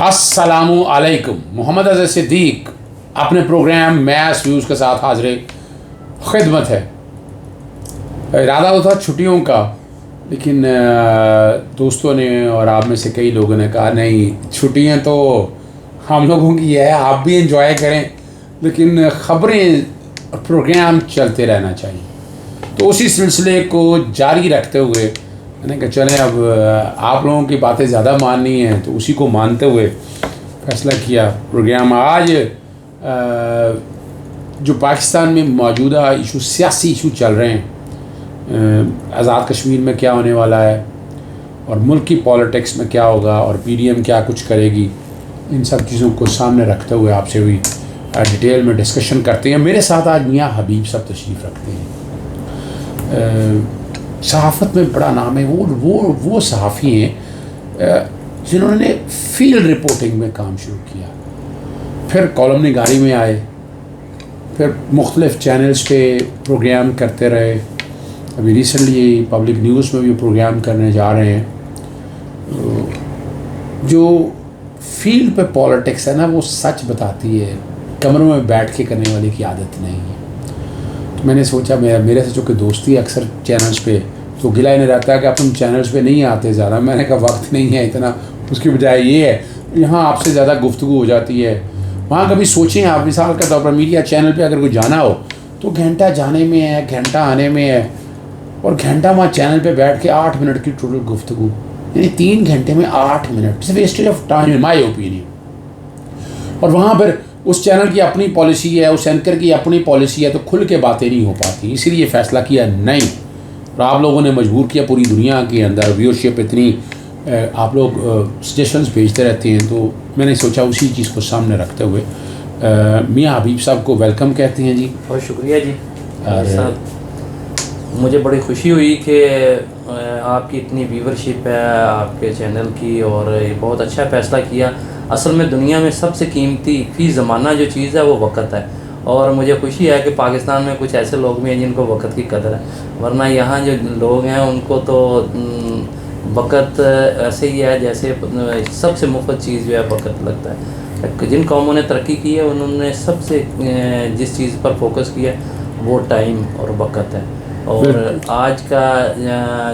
السلام علیکم. محمد اظہر صدیق اپنے پروگرام میس ویوز کے ساتھ حاضر خدمت ہے. ارادہ تو تھا چھٹیوں کا، لیکن دوستوں نے اور آپ میں سے کئی لوگوں نے کہا نہیں، چھٹیاں تو ہم لوگوں کی ہے، آپ بھی انجوائے کریں، لیکن خبریں پروگرام چلتے رہنا چاہیے. تو اسی سلسلے کو جاری رکھتے ہوئے میں نے کہا چلیں اب آپ لوگوں کی باتیں زیادہ ماننی ہیں، تو اسی کو مانتے ہوئے فیصلہ کیا پروگرام آج جو پاکستان میں موجودہ ایشو، سیاسی ایشو چل رہے ہیں، آزاد کشمیر میں کیا ہونے والا ہے اور ملک کی پالیٹکس میں کیا ہوگا اور پی ڈی ایم کیا کچھ کرے گی، ان سب چیزوں کو سامنے رکھتے ہوئے آپ سے بھی ڈیٹیل میں ڈسکشن کرتے ہیں. میرے ساتھ آج میاں حبیب صاحب تشریف رکھتے ہیں. صحافت میں بڑا نام ہے، وہ صحافی ہیں جنہوں نے فیلڈ رپورٹنگ میں کام شروع کیا، پھر کالم نگاری میں آئے، پھر مختلف چینلز پہ پروگرام کرتے رہے. ابھی ریسنٹلی پبلک نیوز میں بھی پروگرام کرنے جا رہے ہیں. جو فیلڈ پہ پالیٹکس ہے نا، وہ سچ بتاتی ہے، کمروں میں بیٹھ کے کرنے والے کی عادت نہیں ہے. تو میں نے سوچا میرے سے چونکہ دوستی اکثر چینلز پہ، تو گلہ انہیں رہتا ہے کہ آپ تم چینلز پہ نہیں آتے زیادہ. میں نے کہا وقت نہیں ہے اتنا، اس کی بجائے یہ ہے یہاں آپ سے زیادہ گفتگو ہو جاتی ہے. وہاں کبھی سوچیں آپ، مثال کے طور پر میڈیا چینل پہ اگر کوئی جانا ہو تو گھنٹہ جانے میں ہے، گھنٹہ آنے میں ہے، اور گھنٹہ وہاں چینل پہ بیٹھ کے 8 منٹ کی ٹوٹل گفتگو، یعنی 3 گھنٹے میں 8 minute wastage of time in my opinion. اور وہاں پر اس چینل کی اپنی پالیسی ہے، اس اینکر کی اپنی پالیسی ہے، تو کھل کے باتیں نہیں ہو پاتی. اسی لیے فیصلہ کیا نہیں، اور آپ لوگوں نے مجبور کیا، پوری دنیا کے اندر ویورشپ اتنی، آپ لوگ سجیشنز بھیجتے رہتے ہیں، تو میں نے سوچا اسی چیز کو سامنے رکھتے ہوئے میاں حبیب صاحب کو ویلکم کہتے ہیں. جی بہت شکریہ جی صاحب. مجھے بڑی خوشی ہوئی کہ آپ کی اتنی ویورشپ ہے آپ کے چینل کی، اور بہت اچھا فیصلہ کیا. اصل میں دنیا میں سب سے قیمتی فی زمانہ جو چیز ہے وہ وقت ہے، اور مجھے خوشی ہے کہ پاکستان میں کچھ ایسے لوگ بھی ہیں جن کو وقت کی قدر ہے، ورنہ یہاں جو لوگ ہیں ان کو تو وقت ایسے ہی ہے جیسے سب سے مفت چیز جو ہے وقت لگتا ہے. جن قوموں نے ترقی کی ہے انہوں نے سب سے جس چیز پر فوکس کیا وہ ٹائم اور وقت ہے، اور آج کا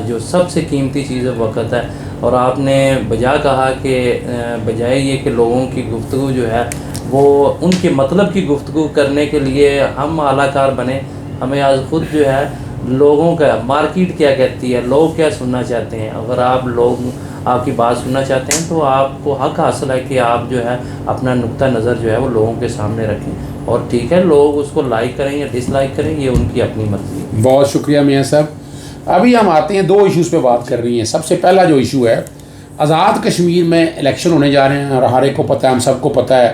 جو سب سے قیمتی چیز ہے وقت ہے. اور آپ نے بجا کہا کہ بجائے یہ کہ لوگوں کی گفتگو جو ہے وہ ان کے مطلب کی گفتگو کرنے کے لیے ہم اعلیٰ کار بنے، ہمیں آج خود جو ہے لوگوں کا مارکیٹ کیا کہتی ہے، لوگ کیا سننا چاہتے ہیں. اگر لوگ آپ کی بات سننا چاہتے ہیں تو آپ کو حق حاصل ہے کہ آپ جو ہے اپنا نقطہ نظر جو ہے وہ لوگوں کے سامنے رکھیں، اور ٹھیک ہے لوگ اس کو لائک کریں یا ڈس لائک کریں، یہ ان کی اپنی مرضی ہے. بہت شکریہ میاں صاحب. ابھی ہم آتے ہیں 2 ایشوز پہ بات کر رہی ہیں. سب سے پہلا جو ایشو ہے، آزاد کشمیر میں الیکشن ہونے جا رہے ہیں، اور ہر ایک کو پتہ ہے، ہم سب کو پتہ ہے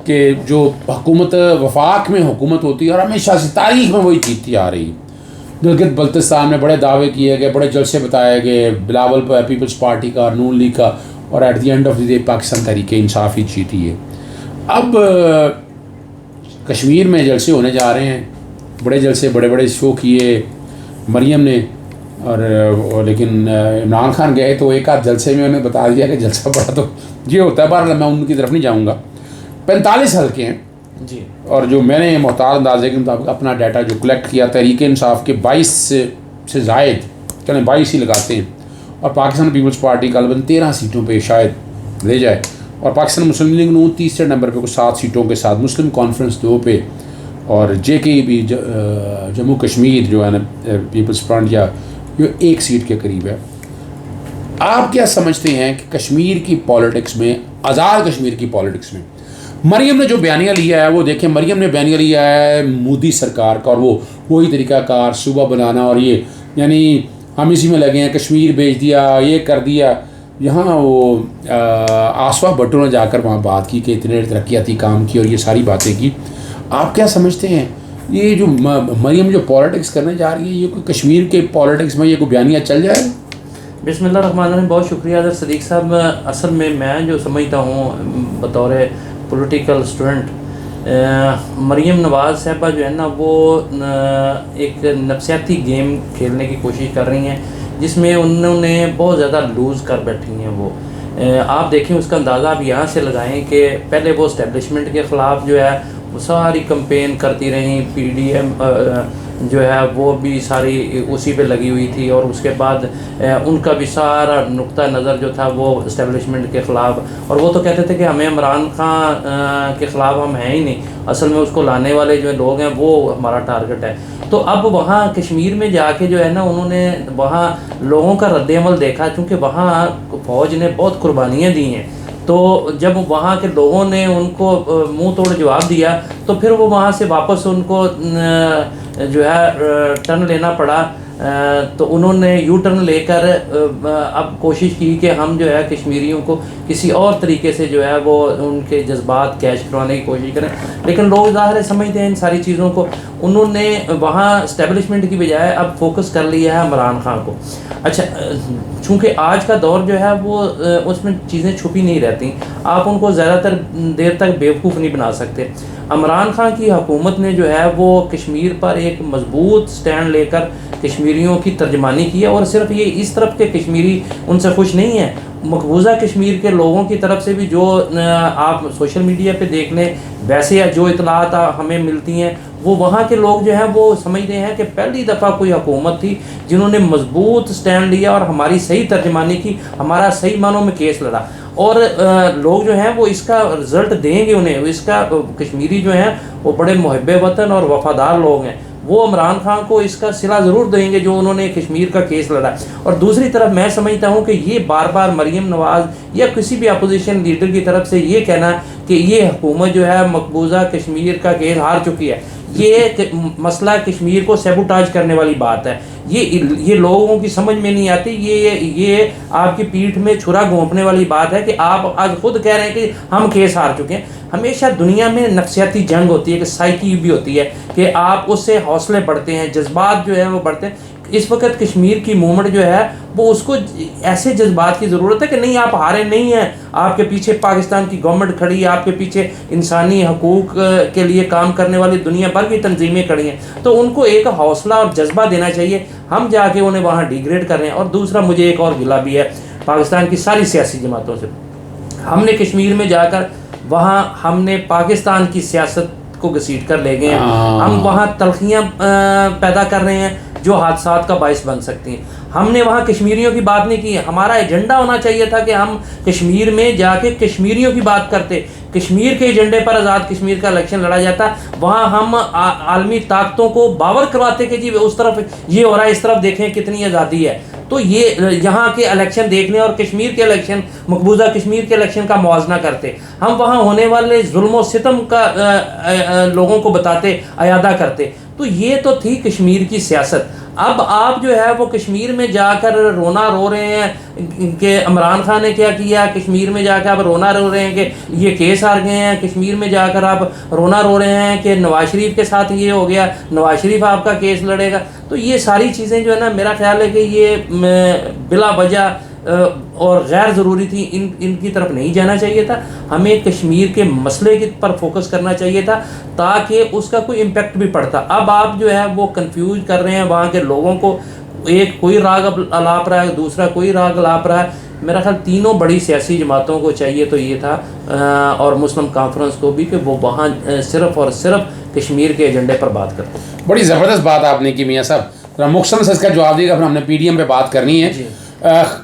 کہ جو حکومت وفاق میں حکومت ہوتی ہے اور ہمیشہ سے تاریخ میں وہی جیتتی آ رہی ہے. گلگت بلتستان میں بڑے دعوے کیے گئے، بڑے جلسے بتائے گئے، بلاول پیپلز پارٹی کا، نون لیگ کا، اور at the end of the day Pakistan Tehreek Insaf ہی جیتی ہے. اب کشمیر میں جلسے ہونے جا رہے ہیں، بڑے جلسے، بڑے بڑے شو کیے مریم نے، اور لیکن عمران خان گئے تو ایک آدھ جلسے میں انہیں بتا دیا کہ جلسہ بڑا تو یہ ہوتا ہے. بہرحال میں ان کی طرف نہیں جاؤں گا. 45 حلقے ہیں جی، اور جو میں نے محتاط اندازے کے مطابق اپنا ڈیٹا جو کلیکٹ کیا، تحریک انصاف کے 22 سے زائد، چلیں 22 ہی لگاتے ہیں، اور پاکستان پیپلز پارٹی غالباً 13 سیٹوں پہ شاید لے جائے، اور پاکستان مسلم لیگ نون تیسرے نمبر پہ کچھ 7 سیٹوں کے ساتھ، مسلم کانفرنس 2 پہ، اور جے کے بھی جموں کشمیر جو ہے نا پیپلز فرنٹ یا یہ 1 سیٹ کے قریب ہے. آپ کیا سمجھتے ہیں کہ کشمیر کی پالیٹکس میں، آزاد کشمیر کی پالیٹکس میں، مریم نے جو بیانیہ لیا ہے، وہ دیکھیں مریم نے بیانیہ لیا ہے مودی سرکار کا، اور وہی طریقہ کار صوبہ بنانا، اور یہ یعنی ہم اسی میں لگے ہیں، کشمیر بیچ دیا، یہ کر دیا. یہاں وہ آصفہ بھٹو نے جا کر وہاں بات کی کہ اتنے ترقیاتی کام کی اور یہ ساری باتیں کی. آپ کیا سمجھتے ہیں یہ جو مریم جو پالیٹکس کرنے جا رہی ہے، یہ کوئی کشمیر کے پالیٹکس میں یہ کوئی بیانیہ چل جائے؟ بسم اللہ الرحمن الرحیم. بہت شکریہ اظہر صدیق صاحب. اصل میں جو سمجھتا ہوں بطور پولیٹیکل اسٹوڈنٹ، مریم نواز صاحبہ جو ہے نا وہ ایک نفسیاتی گیم کھیلنے کی کوشش کر رہی ہیں، جس میں انہوں نے بہت زیادہ لوز کر بیٹھی ہیں. وہ آپ دیکھیں اس کا اندازہ آپ یہاں سے لگائیں کہ پہلے وہ اسٹیبلشمنٹ کے خلاف جو ہے وہ ساری کمپین کرتی رہیں، پی ڈی ایم جو ہے وہ بھی ساری اسی پہ لگی ہوئی تھی، اور اس کے بعد ان کا بھی سارا نقطہ نظر جو تھا وہ اسٹیبلشمنٹ کے خلاف، اور وہ تو کہتے تھے کہ ہمیں عمران خان کے خلاف ہم ہیں ہی نہیں، اصل میں اس کو لانے والے جو لوگ ہیں وہ ہمارا ٹارگٹ ہے۔ تو اب وہاں کشمیر میں جا کے جو ہے نا انہوں نے وہاں لوگوں کا رد عمل دیکھا، چونکہ وہاں فوج نے بہت قربانیاں دی ہیں، تو جب وہاں کے لوگوں نے ان کو منہ توڑ جواب دیا تو پھر وہ وہاں سے واپس ان کو جو ہے ٹرن لینا پڑا، تو انہوں نے یو ٹرن لے کر اب کوشش کی کہ ہم جو ہے کشمیریوں کو کسی اور طریقے سے جو ہے وہ ان کے جذبات کیش کروانے کی کوشش کریں، لیکن لوگ ظاہر ہے سمجھتے ہیں ان ساری چیزوں کو۔ انہوں نے وہاں اسٹیبلشمنٹ کی بجائے اب فوکس کر لیا ہے عمران خان کو۔ اچھا، چونکہ آج کا دور جو ہے وہ اس میں چیزیں چھپی نہیں رہتی، آپ ان کو زیادہ تر دیر تک بیوقوف نہیں بنا سکتے۔ عمران خان کی حکومت نے جو ہے وہ کشمیر پر ایک مضبوط سٹینڈ لے کر کشمیریوں کی ترجمانی کی ہے، اور صرف یہ اس طرف کے کشمیری ان سے خوش نہیں ہیں، مقبوضہ کشمیر کے لوگوں کی طرف سے بھی جو آپ سوشل میڈیا پہ دیکھ لیں، ویسے جو اطلاعات ہمیں ملتی ہیں، وہ وہاں کے لوگ جو ہیں وہ سمجھتے ہیں کہ پہلی دفعہ کوئی حکومت تھی جنہوں نے مضبوط سٹینڈ لیا اور ہماری صحیح ترجمانی کی، ہمارا صحیح معنوں میں کیس لڑا، اور لوگ جو ہیں وہ اس کا رزلٹ دیں گے انہیں، اس کا کشمیری جو ہیں وہ بڑے محب وطن اور وفادار لوگ ہیں، وہ عمران خان کو اس کا صلہ ضرور دیں گے جو انہوں نے کشمیر کا کیس لڑا۔ اور دوسری طرف میں سمجھتا ہوں کہ یہ بار بار مریم نواز یا کسی بھی اپوزیشن لیڈر کی طرف سے یہ کہنا کہ یہ حکومت جو ہے مقبوضہ کشمیر کا کیس ہار چکی ہے، یہ مسئلہ کشمیر کو سیبوٹاج کرنے والی بات ہے، یہ لوگوں کی سمجھ میں نہیں آتی، یہ آپ کی پیٹھ میں چھرا گھونپنے والی بات ہے کہ آپ آج خود کہہ رہے ہیں کہ ہم کیس ہار چکے ہیں۔ ہمیشہ دنیا میں نفسیاتی جنگ ہوتی ہے کہ سائیکی بھی ہوتی ہے کہ آپ اس سے حوصلے بڑھتے ہیں، جذبات جو ہیں وہ بڑھتے ہیں۔ اس وقت کشمیر کی موومنٹ جو ہے وہ اس کو ایسے جذبات کی ضرورت ہے کہ نہیں، آپ ہارے نہیں ہیں، آپ کے پیچھے پاکستان کی گورنمنٹ کھڑی ہے، آپ کے پیچھے انسانی حقوق کے لیے کام کرنے والی دنیا بھر کی تنظیمیں کھڑی ہیں، تو ان کو ایک حوصلہ اور جذبہ دینا چاہیے۔ ہم جا کے انہیں وہاں ڈیگریڈ کر رہے ہیں۔ اور دوسرا مجھے ایک اور گلہ بھی ہے پاکستان کی ساری سیاسی جماعتوں سے، ہم نے کشمیر میں جا کر وہاں ہم نے پاکستان کی سیاست کو گھسیٹ کر لے گئے ہیں، ہم وہاں تلخیاں پیدا کر رہے ہیں جو حادثات کا باعث بن سکتی ہیں۔ ہم نے وہاں کشمیریوں کی بات نہیں کی، ہمارا ایجنڈا ہونا چاہیے تھا کہ ہم کشمیر میں جا کے کشمیریوں کی بات کرتے، کشمیر کے ایجنڈے پر آزاد کشمیر کا الیکشن لڑا جاتا، وہاں ہم عالمی طاقتوں کو باور کرواتے کہ جی اس طرف یہ ہو رہا ہے، اس طرف دیکھیں کتنی آزادی ہے، تو یہ یہاں کے الیکشن دیکھنے اور کشمیر کے الیکشن، مقبوضہ کشمیر کے الیکشن کا موازنہ کرتے، ہم وہاں ہونے والے ظلم و ستم کا لوگوں کو بتاتے، اعادہ کرتے، تو یہ تو تھی کشمیر کی سیاست۔ اب آپ جو ہے وہ کشمیر میں جا کر رونا رو رہے ہیں کہ عمران خان نے کیا کیا، کشمیر میں جا کے آپ رونا رو رہے ہیں کہ یہ کیس ہار گئے ہیں، کشمیر میں جا کر آپ رونا رو رہے ہیں کہ نواز شریف کے ساتھ یہ ہو گیا، نواز شریف آپ کا کیس لڑے گا، تو یہ ساری چیزیں جو ہے نا میرا خیال ہے کہ یہ بلا وجہ اور غیر ضروری تھی، ان کی طرف نہیں جانا چاہیے تھا۔ ہمیں کشمیر کے مسئلے پر فوکس کرنا چاہیے تھا تاکہ اس کا کوئی امپیکٹ بھی پڑتا۔ اب آپ جو ہے وہ کنفیوز کر رہے ہیں وہاں کے لوگوں کو، ایک کوئی راگ الاپ رہا ہے، دوسرا کوئی راگ الاپ رہا ہے۔ میرا خیال تینوں بڑی سیاسی جماعتوں کو چاہیے تو یہ تھا، اور مسلم کانفرنس کو بھی، کہ وہ وہاں صرف اور صرف کشمیر کے ایجنڈے پر بات کرتے۔ بڑی زبردست بات آپ نے کی میاں صاحب، مختصر سے اس کا جواب دے گا، پھر ہم نے پی ڈی ایم پہ بات کرنی ہے۔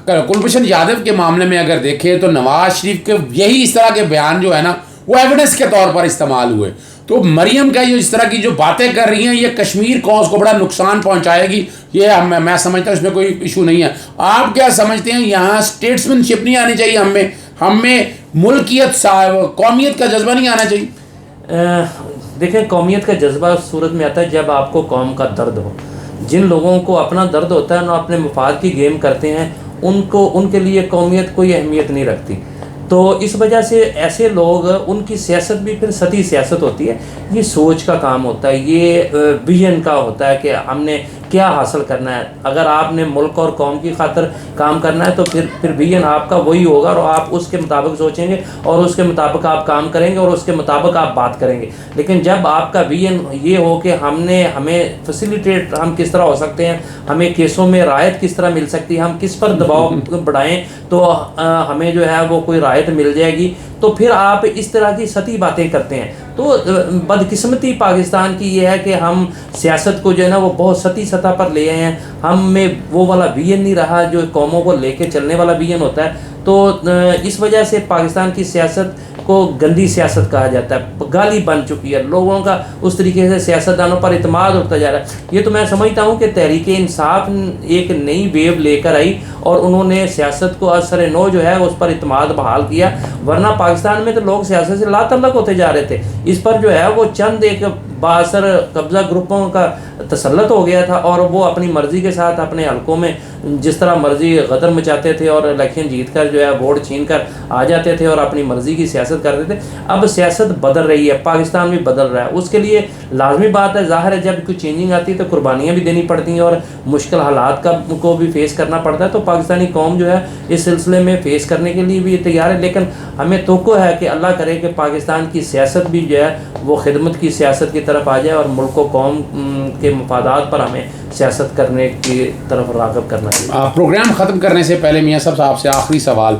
کلبھوشن یادو کے معاملے میں اگر دیکھیں تو نواز شریف کے یہی اس طرح کے بیان جو ہے نا وہ ایویڈنس کے طور پر استعمال ہوئے، تو مریم کا یہ اس طرح کی جو باتیں کر رہی ہیں یہ کشمیر کوز کو بڑا نقصان پہنچائے گی، یہ میں سمجھتا ہوں اس میں کوئی ایشو نہیں ہے۔ آپ کیا سمجھتے ہیں یہاں اسٹیٹسمین شپ نہیں آنی چاہیے، ہم میں ملکیت قومیت کا جذبہ نہیں آنا چاہیے؟ دیکھیں، قومیت کا جذبہ اس صورت میں آتا ہے جب آپ کو قوم کا درد ہو۔ جن لوگوں کو اپنا درد ہوتا ہے نا اپنے مفاد کی گیم کرتے ہیں، ان کے لیے قومیت کوئی اہمیت نہیں رکھتی، تو اس وجہ سے ایسے لوگ، ان کی سیاست بھی پھر سطحی سیاست ہوتی ہے، یہ سوچ کا کام ہوتا ہے، یہ ویژن کا ہوتا ہے کہ ہم نے کیا حاصل کرنا ہے. اگر آپ نے ملک اور قوم کی خاطر کام کرنا ہے تو پھر ویژن آپ کا وہی ہوگا اور آپ اس کے مطابق سوچیں گے اور اس کے مطابق آپ کام کریں گے اور اس کے مطابق آپ بات کریں گے. لیکن جب آپ کا ویژن یہ ہو کہ ہمیں فیسیلیٹیٹ ہم کس طرح ہو سکتے ہیں, ہمیں کیسوں میں رعایت کس طرح مل سکتی ہے, ہم کس پر دباؤ بڑھائیں تو ہمیں جو ہے وہ کوئی رعایت مل جائے گی, تو پھر آپ اس طرح کی سطحی باتیں کرتے ہیں. تو بدقسمتی پاکستان کی یہ ہے کہ ہم سیاست کو جو ہے نا وہ بہت سطحی سطح پر لے آئے ہیں. ہم میں وہ والا ویژن نہیں رہا جو قوموں کو لے کے چلنے والا ویژن ہوتا ہے. تو اس وجہ سے پاکستان کی سیاست کو گندی سیاست کہا جاتا ہے, گالی بن چکی ہے, لوگوں کا اس طریقے سے سیاستدانوں پر اعتماد اٹھتا جا رہا ہے. یہ تو میں سمجھتا ہوں کہ تحریک انصاف ایک نئی ویو لے کر آئی اور انہوں نے سیاست کو اثر نو جو ہے اس پر اعتماد بحال کیا, ورنہ پاکستان میں تو لوگ سیاست سے لا تعلق ہوتے جا رہے تھے. اس پر جو ہے وہ چند ایک بااثر قبضہ گروپوں کا تسلط ہو گیا تھا اور وہ اپنی مرضی کے ساتھ اپنے حلقوں میں جس طرح مرضی غدر مچاتے تھے اور الیکشن جیت کر جو ہے ووٹ چھین کر آ جاتے تھے اور اپنی مرضی کی سیاست کرتے تھے. اب سیاست بدل رہی ہے, پاکستان بھی بدل رہا ہے. اس کے لیے لازمی بات ہے, ظاہر ہے جب کوئی چینجنگ آتی ہے تو قربانیاں بھی دینی پڑتی ہیں اور مشکل حالات کو بھی فیس کرنا پڑتا ہے. تو پاکستانی قوم جو ہے اس سلسلے میں فیس کرنے کے لیے بھی تیار ہے, لیکن ہمیں توقع ہے کہ اللہ کرے کہ پاکستان کی سیاست بھی جو ہے وہ خدمت کی سیاست کی طرف آ جائے اور ملک و قوم کے مفادات پر ہمیں سیاست کرنے کی طرف راغب کرنا چاہیے. پروگرام ختم کرنے سے پہلے میاں صاحب آپ سے آخری سوال,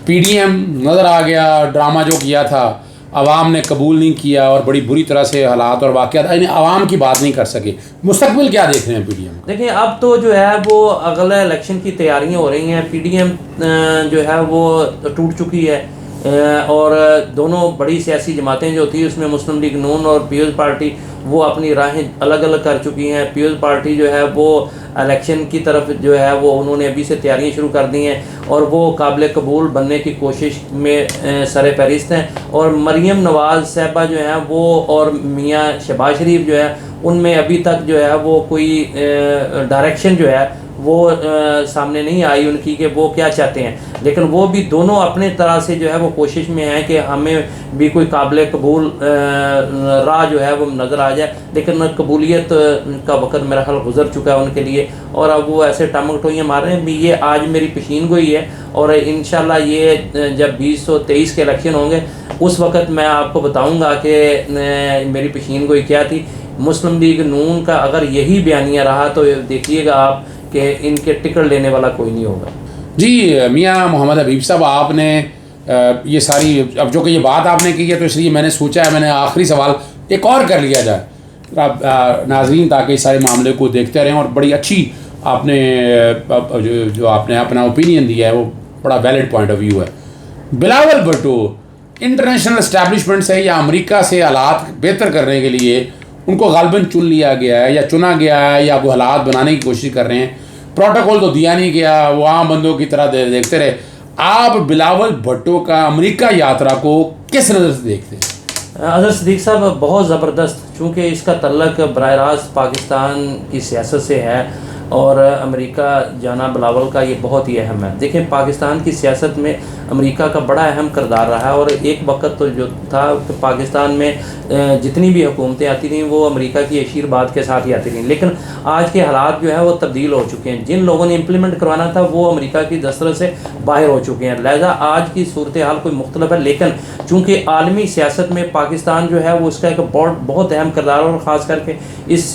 پی ڈی ایم نظر آ گیا, ڈرامہ جو کیا تھا عوام نے قبول نہیں کیا اور بڑی بری طرح سے حالات اور واقعات یعنی عوام کی بات نہیں کر سکے. مستقبل کیا دیکھ رہے ہیں پی ڈی ایم؟ دیکھیں اب تو جو ہے وہ اگلے الیکشن کی تیاریاں ہو رہی ہیں. پی ڈی ایم جو ہے وہ ٹوٹ چکی ہے اور دونوں بڑی سیاسی جماعتیں جو تھیں اس میں مسلم لیگ نون اور پیپلز پارٹی وہ اپنی راہیں الگ الگ کر چکی ہیں. پیپلز پارٹی جو ہے وہ الیکشن کی طرف جو ہے وہ انہوں نے ابھی سے تیاریاں شروع کر دی ہیں اور وہ قابل قبول بننے کی کوشش میں سر فہرست ہیں. اور مریم نواز صاحبہ جو ہیں وہ اور میاں شہباز شریف جو ہے ان میں ابھی تک جو ہے وہ کوئی ڈائریکشن جو ہے وہ سامنے نہیں آئی ان کی کہ وہ کیا چاہتے ہیں. لیکن وہ بھی دونوں اپنے طرح سے جو ہے وہ کوشش میں ہیں کہ ہمیں بھی کوئی قابل قبول راہ جو ہے وہ نظر آ جائے. لیکن قبولیت کا وقت میرا خیال گزر چکا ہے ان کے لیے اور اب وہ ایسے ٹامک ٹوئیاں مار رہے ہیں. بھی یہ آج میری پیشین گوئی ہے اور انشاءاللہ یہ جب 2023 کے الیکشن ہوں گے اس وقت میں آپ کو بتاؤں گا کہ میری پیشین گوئی کیا تھی. مسلم لیگ نون کا اگر یہی بیانیہ رہا تو دیکھیے گا آپ کہ ان کے ٹکٹ لینے والا کوئی نہیں ہوگا. جی میاں محمد حبیب صاحب, آپ نے یہ ساری اب جو کہ یہ بات آپ نے کی ہے تو اس لیے میں نے سوچا ہے میں نے آخری سوال ایک اور کر لیا جائے ناظرین تاکہ اس سارے معاملے کو دیکھتے رہیں. اور بڑی اچھی آپ نے جو آپ نے اپنا اوپینین دیا ہے وہ بڑا ویلڈ پوائنٹ آف ویو ہے. بلاول بھٹو انٹرنیشنل اسٹیبلشمنٹ سے یا امریکہ سے حالات بہتر کرنے کے لیے ان کو غالباً چن لیا گیا ہے یا چنا گیا ہے یا وہ حالات بنانے کی کوشش کر رہے ہیں. پروٹوکول تو دیا نہیں گیا, وہ عام بندوں کی طرح دیکھتے رہے. آپ بلاول بھٹو کا امریکہ یاترا کو کس نظر سے دیکھتے ہیں؟ اظہر صدیق صاحب بہت زبردست, چونکہ اس کا تعلق براہ راست پاکستان کی سیاست سے ہے اور امریکہ جانا بلاول کا یہ بہت ہی اہم ہے. دیکھیں پاکستان کی سیاست میں امریکہ کا بڑا اہم کردار رہا ہے اور ایک وقت تو جو تھا کہ پاکستان میں جتنی بھی حکومتیں آتی تھیں وہ امریکہ کی اشیر بات کے ساتھ ہی آتی تھیں. لیکن آج کے حالات جو ہے وہ تبدیل ہو چکے ہیں. جن لوگوں نے امپلیمنٹ کروانا تھا وہ امریکہ کی دسترس سے باہر ہو چکے ہیں, لہذا آج کی صورتحال کوئی مختلف ہے. لیکن چونکہ عالمی سیاست میں پاکستان جو ہے وہ اس کا ایک بہت اہم کردار اور خاص کر کے اس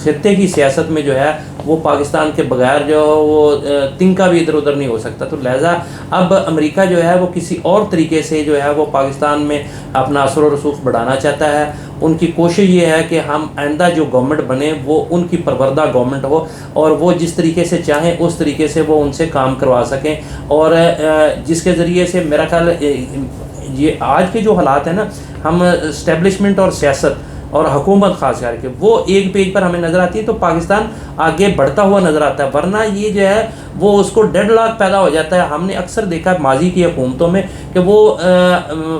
خطے کی سیاست میں جو ہے وہ پاکستان کے بغیر جو وہ تنکا بھی ادھر ادھر نہیں ہو سکتا. تو لہٰذا اب امریکہ جو ہے وہ کسی اور طریقے سے جو ہے وہ پاکستان میں اپنا اثر و رسوخ بڑھانا چاہتا ہے. ان کی کوشش یہ ہے کہ ہم آئندہ جو گورنمنٹ بنے وہ ان کی پروردہ گورنمنٹ ہو اور وہ جس طریقے سے چاہیں اس طریقے سے وہ ان سے کام کروا سکیں اور جس کے ذریعے سے میرا خیال یہ آج کے جو حالات ہیں نا, ہم اسٹیبلشمنٹ اور سیاست اور حکومت خاص کر کے وہ ایک پیج پر ہمیں نظر آتی ہے تو پاکستان آگے بڑھتا ہوا نظر آتا ہے. ورنہ یہ جو ہے وہ اس کو ڈیڈ لاک پیدا ہو جاتا ہے. ہم نے اکثر دیکھا ماضی کی حکومتوں میں کہ وہ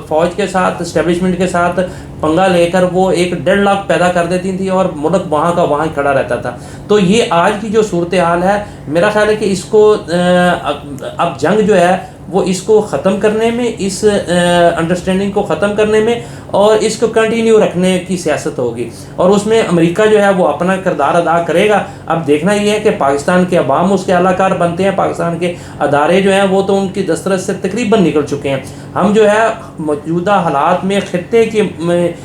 فوج کے ساتھ اسٹیبلشمنٹ کے ساتھ پنگا لے کر وہ ایک ڈیڈ لاک پیدا کر دیتی تھی اور ملک وہاں کا وہاں کھڑا رہتا تھا. تو یہ آج کی جو صورتحال ہے میرا خیال ہے کہ اس کو اب جنگ جو ہے وہ اس کو ختم کرنے میں، اس انڈرسٹینڈنگ کو ختم کرنے میں اور اس کو کنٹینیو رکھنے کی سیاست ہوگی، اور اس میں امریکہ جو ہے وہ اپنا کردار ادا کرے گا۔ اب دیکھنا یہ ہے کہ پاکستان کے عوام اس کے اعلیٰ کار بنتے ہیں، پاکستان کے ادارے جو ہیں وہ تو ان کی دسترس سے تقریباً نکل چکے ہیں۔ ہم جو ہے موجودہ حالات میں خطے کی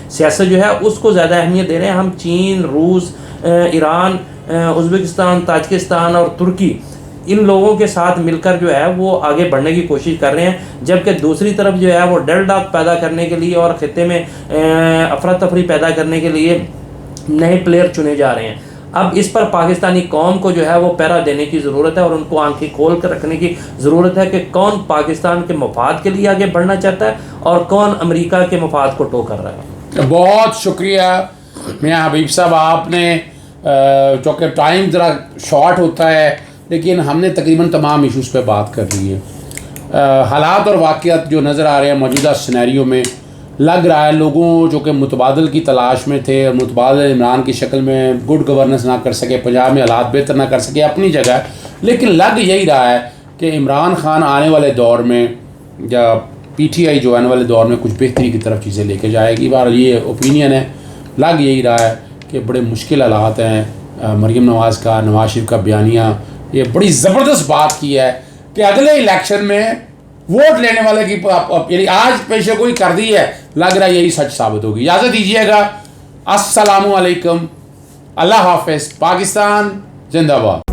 سیاست جو ہے اس کو زیادہ اہمیت دے رہے ہیں۔ ہم چین، روس، ایران، ازبکستان، تاجکستان اور ترکی، ان لوگوں کے ساتھ مل کر جو ہے وہ آگے بڑھنے کی کوشش کر رہے ہیں، جبکہ دوسری طرف جو ہے وہ ڈر ڈاک پیدا کرنے کے لیے اور خطے میں افراتفری پیدا کرنے کے لیے نئے پلیئر چنے جا رہے ہیں۔ اب اس پر پاکستانی قوم کو جو ہے وہ پہرا دینے کی ضرورت ہے اور ان کو آنکھیں کھول کر رکھنے کی ضرورت ہے کہ کون پاکستان کے مفاد کے لیے آگے بڑھنا چاہتا ہے اور کون امریکہ کے مفاد کو ٹو کر رہا ہے۔ بہت شکریہ میاں حبیب صاحب، آپ نے چونکہ ٹائم ذرا شارٹ ہوتا ہے لیکن ہم نے تقریباً تمام ایشوز پہ بات کر لی ہے۔ حالات اور واقعات جو نظر آ رہے ہیں موجودہ سینیریو میں، لگ رہا ہے لوگوں جو کہ متبادل کی تلاش میں تھے اور متبادل عمران کی شکل میں گڈ گورننس نہ کر سکے، پنجاب میں حالات بہتر نہ کر سکے، اپنی جگہ، لیکن لگ یہی رہا ہے کہ عمران خان آنے والے دور میں یا پی ٹی آئی جو آنے والے دور میں کچھ بہتری کی طرف چیزیں لے کے جائے گی۔ بہرحال یہ اوپینین ہے، لگ یہی رہا ہے کہ بڑے مشکل حالات ہیں۔ مریم نواز کا، نواز شریف کا بیانیہ یہ بڑی زبردست بات کی ہے کہ اگلے الیکشن میں ووٹ لینے والے کی یعنی آج پیشے گوئی کر دی ہے، لگ رہا ہے یہی سچ ثابت ہوگی۔ اجازت دیجیے گا، السلام علیکم، اللہ حافظ، پاکستان زندہ باد۔